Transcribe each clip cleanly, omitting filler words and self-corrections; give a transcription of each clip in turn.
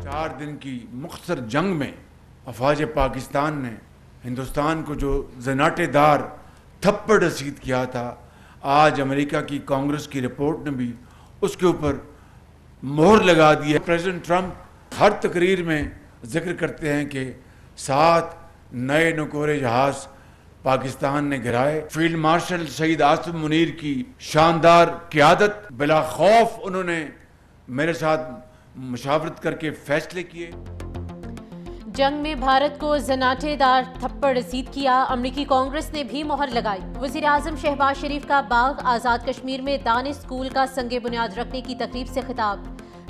4 दिन की मुख्तर जंग में अफवाज पाकिस्तान ने हिंदुस्तान को जो जनाटेदार थप्पड़ रसीद किया था, आज अमेरिका की कांग्रेस की रिपोर्ट ने भी उसके ऊपर मोहर लगा दी है। प्रेसिडेंट ट्रंप हर तकरीर में जिक्र करते हैं कि 7 नए नकोरे जहाज पाकिस्तान ने गिराए। फील्ड मार्शल शहीद आसिम मुनीर की शानदार क़यादत, बिला खौफ उन्होंने मेरे साथ मुशावरत करके फैसले किए। जंग में भारत को जनाटेदार थप्पड़ रसीद किया, अमरीकी कांग्रेस ने भी मोहर लगाई। वज़ीर आज़म शहबाज शरीफ का बाग आज़ाद कश्मीर में दानिश स्कूल का संगे बुनियाद रखने की तकरीब से खिताब।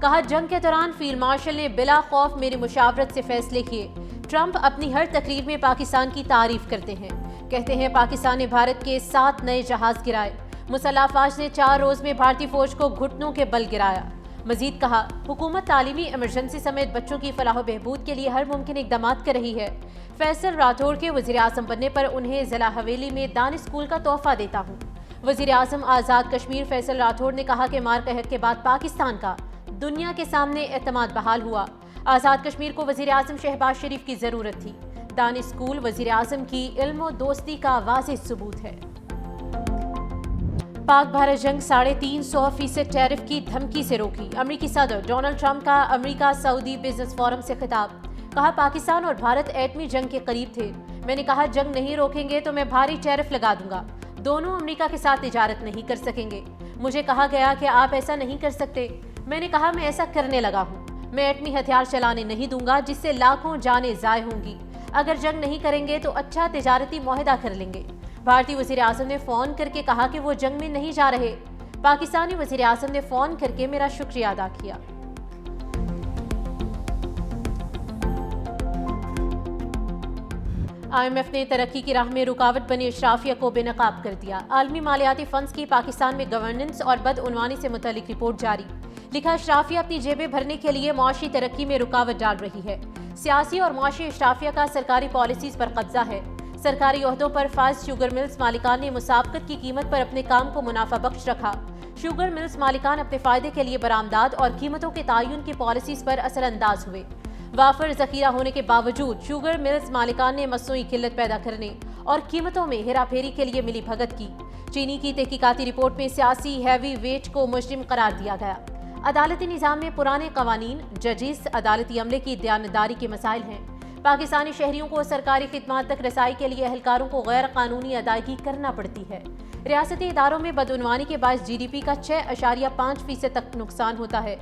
कहा, जंग के दौरान फील्ड मार्शल ने बिला खौफ मेरी मुशावरत से फैसले किए। ट्रंप अपनी हर तकरीर में पाकिस्तान की तारीफ करते हैं, कहते हैं पाकिस्तान ने भारत के 7 नए जहाज गिराए। मुसल्लह अफवाज ने 4 रोज में भारतीय फौज को घुटनों के बल गिराया। मजीद कहा, हुकूमत तालीमी इमरजेंसी समेत बच्चों की फलाह बहबूद के लिए हर मुमकिन इकदाम कर रही है। फैसल राठौड़ के वज़ीर आज़म बनने पर उन्हें ज़िला हवेली में दानिश स्कूल का तोहफा देता हूँ। वज़ीर आज़म आज़ाद कश्मीर फैसल राठौड़ ने कहा कि मार कहर के बाद पाकिस्तान का दुनिया के सामने एतमाद बहाल हुआ। आज़ाद कश्मीर को वज़ीर आज़म शहबाज शरीफ की ज़रूरत थी। दानिश स्कूल वज़ीर आज़म की इल्म और दोस्ती का वाज़ेह सबूत है। पाक भारत जंग 350% टैरिफ की धमकी से रोकी। अमरीकी सदर डोनाल्ड ट्रंप का अमरीका सऊदी बिजनेस फोरम से खिताब। कहा, पाकिस्तान और भारत एटमी जंग के करीब थे। मैंने कहा, जंग नहीं रोकेंगे तो मैं भारी टैरिफ लगा दूंगा। दोनों अमरीका के साथ तिजारत नहीं कर सकेंगे। मुझे कहा गया कि आप ऐसा नहीं कर सकते। मैंने कहा, मैं ऐसा करने लगा हूँ। मैं एटमी हथियार चलाने नहीं दूंगा जिससे लाखों जानें ज़ाय होंगी। अगर जंग नहीं करेंगे तो अच्छा तिजारती मुआहदा कर लेंगे। भारतीय वज़ीर आज़म ने फ़ोन करके कहा कि वो जंग में नहीं जा रहे। पाकिस्तानी वज़ीर आज़म ने फ़ोन करके मेरा शुक्रिया अदा किया। IMF ने तरक्की की राह में रुकावट बने अशराफिया को बेनकाब कर दिया। आलमी मालियाती फंड्स की पाकिस्तान में गवर्नेंस और बदउनवानी से मुतल्लिक रिपोर्ट जारी। लिखा, अशराफिया अपनी जेबें भरने के लिए मुआशी तरक्की में रुकावट डाल रही है। सियासी और मुआशी अशराफिया का सरकारी पॉलिसीज पर कब्जा है। सरकारी ओहदों पर फाइज शुगर मिल्स मालिकान ने मुसाबकत की कीमत पर अपने काम को मुनाफा बख्श रखा। शुगर मिल्स मालिकान अपने फायदे के लिए बरामदात और कीमतों के तयन की पॉलिसीज पर असरअंदाज हुए। वाफर जखीरा होने के बावजूद शुगर मिल्स मालिकान ने मसनूई किल्लत पैदा करने और कीमतों में हेरा फेरी के लिए मिली भगत की। चीनी की तहकीकाती रिपोर्ट में सियासी हैवी वेट को मुजरिम करार दिया गया। अदालती निज़ाम में पुराने कवानीन, जजिस, अदालती अमले की दयानतदारी के मसाइल हैं। पाकिस्तानी शहरियों को सरकारी खिदमात तक रसाई के लिए अहलकारों को गैर कानूनी अदायगी करना पड़ती है। रियासती इदारों में बदउनवानी के बायस GDP का 6.5% तक नुकसान होता है।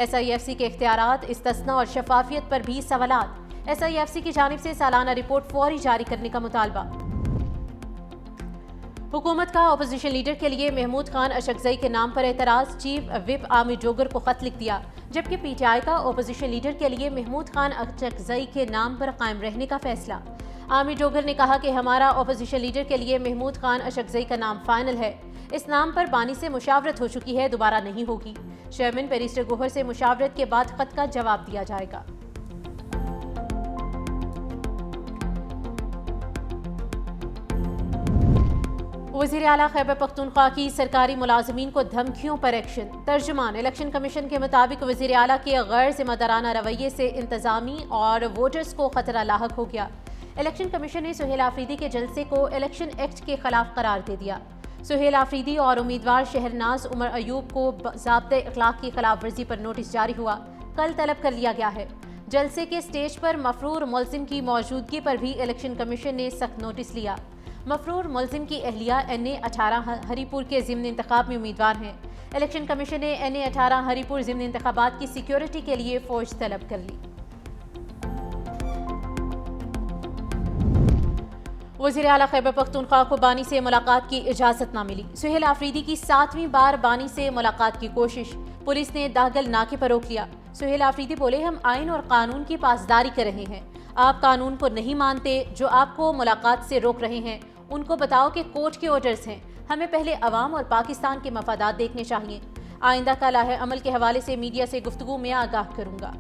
SIFC के इख्तियारात, इस्तिस्ना और शफाफियत पर भी सवालात। SIFC की जानिब से सालाना रिपोर्ट फौरी जारी करने का मुतालबा। हुकूमत का अपोजिशन लीडर के लिए महमूद खान अशकजई के नाम पर एतराज़। चीफ विप आमिर जोगर को खत लिख दिया, जबकि PTI का अपोजिशन लीडर के लिए महमूद खान अशकजई के नाम पर कायम रहने का फैसला। आमिर जोगर ने कहा कि हमारा अपोजिशन लीडर के लिए महमूद खान अशकजई का नाम फाइनल है। इस नाम पर बानी से मुशावरत हो चुकी है, दोबारा नहीं होगी। चेयरमैन बैरिस्टर गोहर से मुशावरत के बाद खत का जवाब दिया जाएगा। वज़ीर आला खैबर पख्तूनख्वा की सरकारी मुलाजमीन को धमकियों पर एक्शन। तर्जुमान, इलेक्शन कमीशन के मुताबिक वज़ीर आला के गैर जिम्मेदाराना रवैये से इंतजामी और वोटर्स को खतरा लाहक हो गया। इलेक्शन कमीशन ने सुहेल आफरीदी के जलसे को इलेक्शन एक्ट के खिलाफ करार दे दिया। सुहेल आफरीदी और उम्मीदवार शहरनाज उमर अयूब को ज़ाब्ते अखलाक की खिलाफ वर्जी पर नोटिस जारी हुआ, कल तलब कर लिया गया है। जलसे के स्टेज पर मफरूर मुल्ज़िम की मौजूदगी पर भी इलेक्शन कमीशन ने सख्त नोटिस लिया। मफरूर मुल्ज़िम की अहलिया NA-18 हरीपुर के ज़िम्न इंतखाब में उम्मीदवार हैं। इलेक्शन कमीशन ने NA-18 हरीपुर ज़िम्न इंतखाबात की सिक्योरिटी के लिए फ़ौज तलब कर ली। वज़ीर आला खैबर पख्तूनख्वा को बानी से मुलाकात की इजाज़त न मिली। सुहेल आफरीदी की 7वीं बार बानी से मुलाकात की कोशिश, पुलिस ने दागल नाके पर रोक लिया। सुहेल आफरीदी बोले, हम आइन और कानून की पासदारी कर रहे हैं। आप कानून को नहीं मानते, जो आपको मुलाकात से रोक रहे हैं उनको बताओ कि कोर्ट के ऑर्डर्स हैं। हमें पहले अवाम और पाकिस्तान के मफादात देखने चाहिए। आइंदा का लाहे अमल के हवाले से मीडिया से गुफ्तगू में आगाह करूंगा।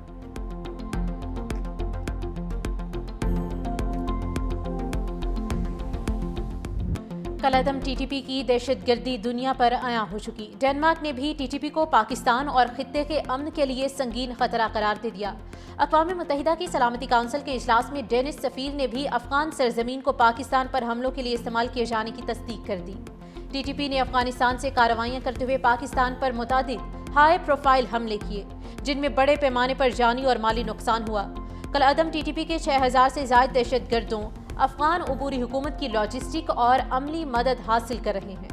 कलअदम टीटीपी की दहशतगर्दी दुनिया पर आया हो चुकी। डेनमार्क ने भी टीटीपी को पाकिस्तान और खित्ते के अमन के लिए संगीन खतरा करार दे दिया। अक़वाम मुत्तहिदा की सलामती काउंसिल के इजलास में डेनिस सफ़ीर ने भी अफगान सरजमीन को पाकिस्तान पर हमलों के लिए इस्तेमाल किए जाने की तस्दीक कर दी। टीटीपी ने अफगानिस्तान से कार्रवाइयाँ करते हुए पाकिस्तान पर मुतादिद हाई प्रोफाइल हमले किए, जिनमें बड़े पैमाने पर जानी और माली नुकसान हुआ। कलअदम टीटीपी के 6000 से ज़ायद दहशतगर्दों अफगान उबूरी हुकूमत की लॉजिस्टिक और अमली मदद हासिल कर रहे हैं।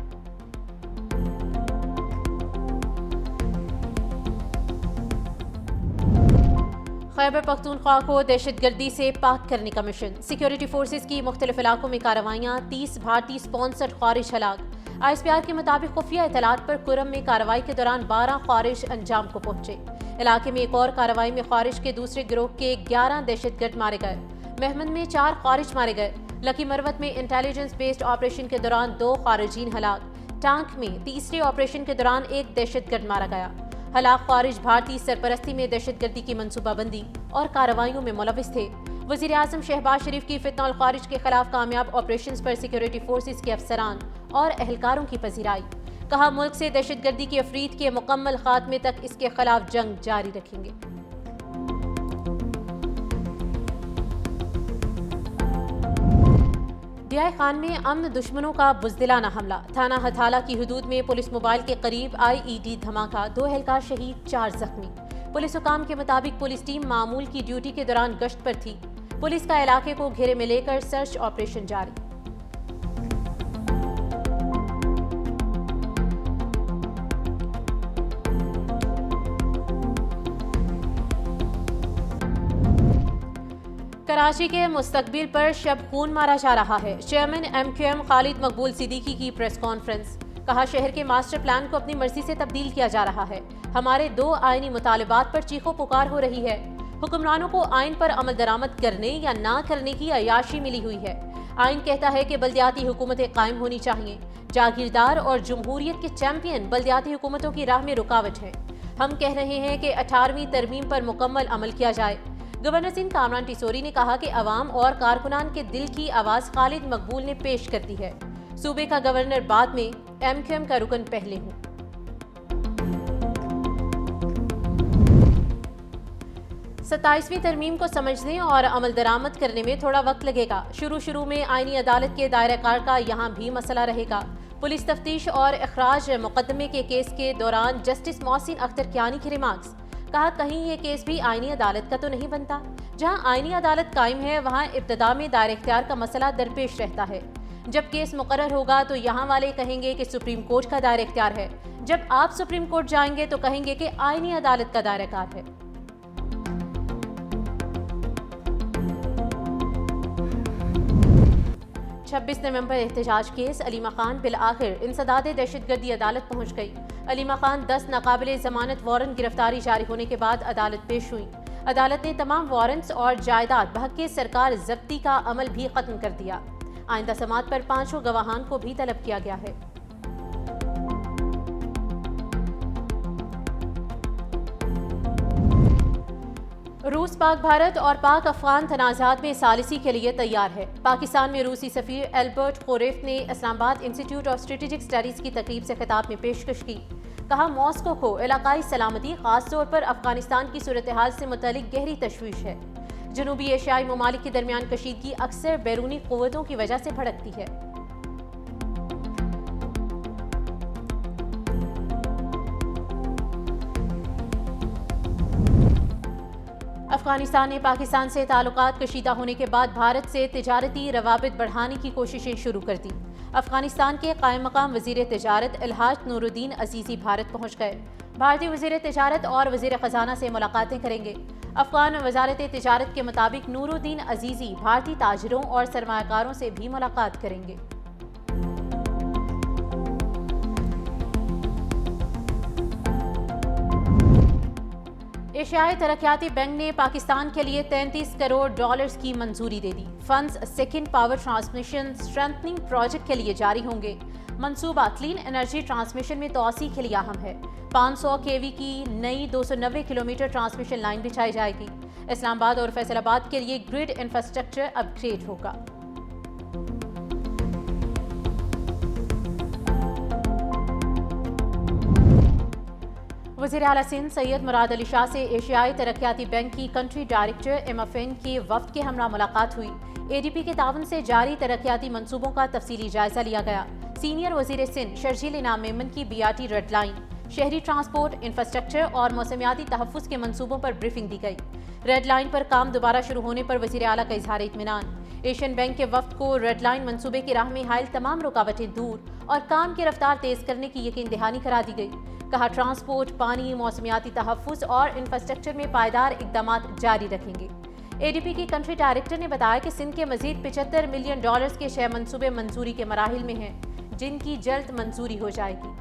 खैबर पख्तूनख्वा को दहशतगर्दी से पाक करने का मिशन। सिक्योरिटी फोर्सेज की मुख्तलिफ इलाकों में कार्रवाइयाँ, 30 भारतीय स्पॉन्सर्ड ख़ारिज हलाक। ISPR के मुताबिक खुफिया इतलात पर कुरम में कार्रवाई के दौरान 12 ख़ारिज अंजाम को पहुंचे। इलाके में एक और कार्रवाई में ख़ारिज के दूसरे गिरोह के 11 दहशतगर्द मारे गए। महमद में 4 ख़ारिज मारे गए। लकी मरवत में इंटेलिजेंस बेस्ड ऑपरेशन के दौरान 2 ख़ारिजीन हलाक। टांक में तीसरे ऑपरेशन के दौरान एक दहशतगर्द मारा गया। हलाक ख़ारिज भारतीय सरपरस्ती में दहशतगर्दी की मनसूबाबंदी और कार्रवाइयों में मुलविस थे। वज़ीर आज़म शहबाज शरीफ की फितना ख़ारिज के खिलाफ कामयाब ऑपरेशंस पर सिक्योरिटी फोर्सेज के अफसरान और एहलकारों की पजीराई। कहा, मुल्क से दहशतगर्दी की अफरीद के मुकम्मल खात्मे तक इसके खिलाफ जंग जारी रखेंगे। डियाई खान में अमन दुश्मनों का बुज़दिलाना हमला। थाना हथाला की हदूद में पुलिस मोबाइल के करीब IED धमाका, 2 एहलकार शहीद, 4 जख्मी। पुलिस हुकाम के मुताबिक पुलिस टीम मामूल की ड्यूटी के दौरान गश्त पर थी। पुलिस का इलाके को घेरे में लेकर सर्च ऑपरेशन जारी। कराची के मुस्तकबिल पर शब खून मारा जा रहा है। चेयरमैन MQM खालिद मकबूल सिद्दीकी की प्रेस कॉन्फ्रेंस। कहा, शहर के मास्टर प्लान को अपनी मर्जी से तब्दील किया जा रहा है। हमारे 2 आईनी मुतालबात पर चीखों पुकार हो रही है। हुक्मरानों को आइन पर अमल दरामद करने या ना करने की अयाशी मिली हुई है। आइन कहता है कि बल्दियाती हुकूमतें कायम होनी चाहिए। जागीरदार और जमहूरियत के चैंपियन बल्दियाती हुकूमतों की राह में रुकावट है। हम कह रहे हैं कि 18वीं तरमीम पर मुकम्मल अमल किया जाए। गवर्नर सिंध कामरान टिसोरी ने कहा कि अवाम और कारकुनान के दिल की आवाज़ खालिद मकबूल ने पेश कर दी है। सूबे का गवर्नर बाद में, MQM का रुकन पहले हूँ। सत्ताईसवीं तरमीम को समझने और अमल दरामद करने में थोड़ा वक्त लगेगा। शुरू में आईनी अदालत के दायरा कार का यहाँ भी मसला रहेगा। पुलिस तफ्तीश और इखराज मुकदमे के केस के दौरान जस्टिस मोहसिन अख्तर कियानी के रिमार्क्स। कहा, कहीं ये केस भी आईनी अदालत का तो नहीं बनता। जहाँ आईनी अदालत कायम है वहाँ इब्तदा में दायरा इख्तियार का मसला दरपेश रहता है। जब केस मुकर्रर होगा तो यहाँ वाले कहेंगे कि सुप्रीम कोर्ट का दायरा इख्तियार है। जब आप सुप्रीम कोर्ट जाएंगे तो कहेंगे कि आईनी अदालत का दायरा कार है। छब्बीस नवंबर एहतजाज केस। अलीमा खान बिल आखिर इंसदाद दहशतगर्दी अदालत पहुंच गई। अलीमा खान 10 नाकाबिले जमानत वारंट गिरफ्तारी जारी होने के बाद अदालत पेश हुई। अदालत ने तमाम वारंट्स और जायदाद बहके सरकार जब्ती का अमल भी खत्म कर दिया। आइंदा समात पर 5 गवाहान को भी तलब किया गया है। रूस पाक भारत और पाक अफगान तनाज़ात में सालिसी के लिए तैयार है। पाकिस्तान में रूसी सफ़ीर एल्बर्ट खोरेफ ने Islamabad institute of strategic studies की तकरीब से खिताब में पेशकश की। कहा, मॉस्को को इलाकाई सलामती, खास तौर पर अफगानिस्तान की सूरत हाल से मुतल्लिक गहरी तशवीश है। जनूबी एशियाई ममालिक के दरमियान कशीदगी अक्सर बैरूनी क़ुव्वतों की वजह से भड़कती है। अफगानिस्तान ने पाकिस्तान से ताल्लुकात कशीदा होने के बाद भारत से तिजारती रवाबित बढ़ाने की कोशिशें शुरू कर दी। अफगानिस्तान के कायम मकाम वज़ीर तिजारत अलहाज नूरुद्दीन अजीज़ी भारत पहुँच गए। भारतीय वज़ीर तिजारत और वज़ीर ख़जाना से मुलाकातें करेंगे। अफगान वज़ारत तिजारत के मुताबिक नूरुद्दीन अजीज़ी भारतीय ताजरों और सरमायाकारों से भी मुलाकात करेंगे। एशियाई तरक्याती बैंक ने पाकिस्तान के लिए $33 करोड़ की मंजूरी दे दी। Funds second power transmission strengthening project के लिए जारी होंगे। मंसूबा क्लीन एनर्जी ट्रांसमिशन में तोसी के लिए अहम है। 500 kV की नई 290 किलोमीटर ट्रांसमिशन लाइन बिछाई जाएगी। इस्लामाबाद और फैसलाबाद के लिए ग्रिड इंफ्रास्ट्रक्चर अपग्रेड होगा। वज़ीर आला सिंध सैयद मुराद अली शाह से एशियाई तरक्याती बैंक की कंट्री डायरेक्टर MFN के वफ्द के हमरा मुलाकात हुई। ADP के तावन से जारी तरक्याती मंसूबों का तफसीली जायजा लिया गया। सीनियर वज़ीर सिंध शर्जील इनाम मेमन की BRT रेड लाइन, शहरी ट्रांसपोर्ट, इंफ्रास्ट्रक्चर और मौसमियाती तहफ़्फ़ुज़ के मंसूबों पर ब्रीफिंग दी गई। रेड लाइन पर काम दोबारा शुरू होने पर वज़ीर आला का इजहार इत्मीनान। एशियन बैंक के वफ्द को रेड लाइन मंसूबे की राह में हायल तमाम रुकावटें दूर और काम की रफ्तार तेज़ करने की यकीन दहानी करा दी गई। कहा ट्रांसपोर्ट, पानी, मौसमियाती तहफ़्फ़ुज़ और इंफ्रास्ट्रक्चर में पायदार इक़दामात जारी रखेंगे। ADP की कंट्री डायरेक्टर ने बताया कि सिंध के मज़ीद $75 मिलियन के 6 मंसूबे मंजूरी के मराहिल में हैं, जिनकी जल्द मंजूरी हो जाएगी।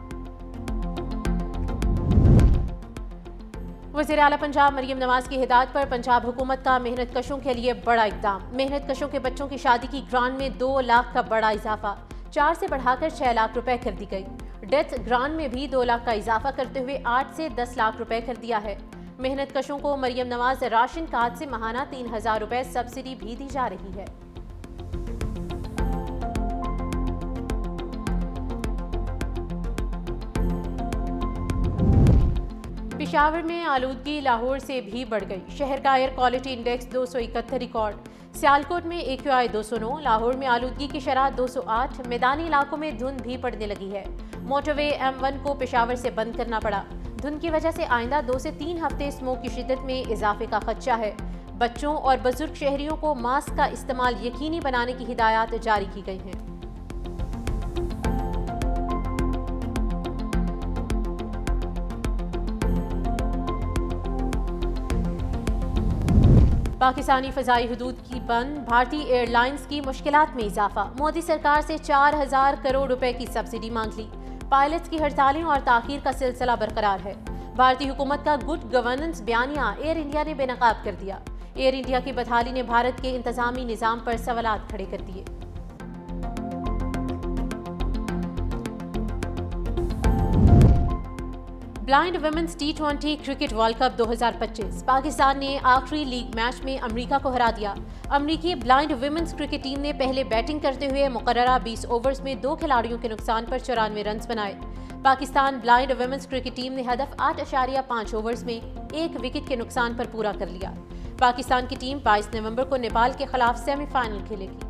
वज़ीर आला पंजाब मरियम नवाज की हिदायत पर पंजाब हुकूमत का मेहनत कशों के लिए बड़ा इक़दाम। मेहनत कशों के बच्चों की शादी की ग्रांट में 2 लाख का बड़ा इजाफा, 4 से बढ़ाकर 6 लाख रुपए कर दी गई। डेथ ग्रांट में भी 2 लाख का इजाफा करते हुए 8 से 10 लाख रुपए कर दिया है। मेहनत कशों को मरियम नवाज राशन कार्ड से माहाना 3000 रुपए सब्सिडी भी दी जा रही है। पेशावर में आलूदगी लाहौर से भी बढ़ गई। शहर का air quality index 271 record. Sialkot में AQI 209, लाहौर में आलूदगी की शरह 208। मैदानी इलाकों में धुंध भी पड़ने लगी है। मोटरवे M1 को पेशावर से बंद करना पड़ा। धुंध की वजह से आइंदा 2 से 3 हफ्ते स्मोक की शिद्दत में इजाफे का खदशा है। बच्चों और बुजुर्ग शहरियों को मास्क का इस्तेमाल यकीनी बनाने की हिदायत जारी की गई हैं। पाकिस्तानी फ़ज़ाई हदूद की बंद, भारतीय एयरलाइंस की मुश्किलात में इजाफा। मोदी सरकार से 4000 करोड़ रुपए की सब्सिडी मांग ली। पायलट्स की हड़तालें और ताख़ीर का सिलसिला बरकरार है। भारतीय हुकूमत का गुड गवर्नेंस बयानिया एयर इंडिया ने बेनकाब कर दिया। एयर इंडिया की बदहाली ने भारत के इंतज़ामी निज़ाम पर सवालात खड़े कर दिए। Blind women's T20 cricket world cup 2025। Pakistan ने आखिरी लीग मैच में अमेरिका को हरा दिया। अमेरिकी ब्लाइंड वुमेन्स क्रिकेट टीम ने पहले बैटिंग करते हुए मुकर्ररा 20 ओवर्स में 2 खिलाड़ियों के नुकसान पर 94 रन बनाए। Pakistan blind women's cricket team ने हदफ 8.5 ओवर्स में 1 विकेट के नुकसान पर पूरा कर लिया। पाकिस्तान की टीम 22 नवंबर को नेपाल के खिलाफ सेमीफाइनल खेलेगी।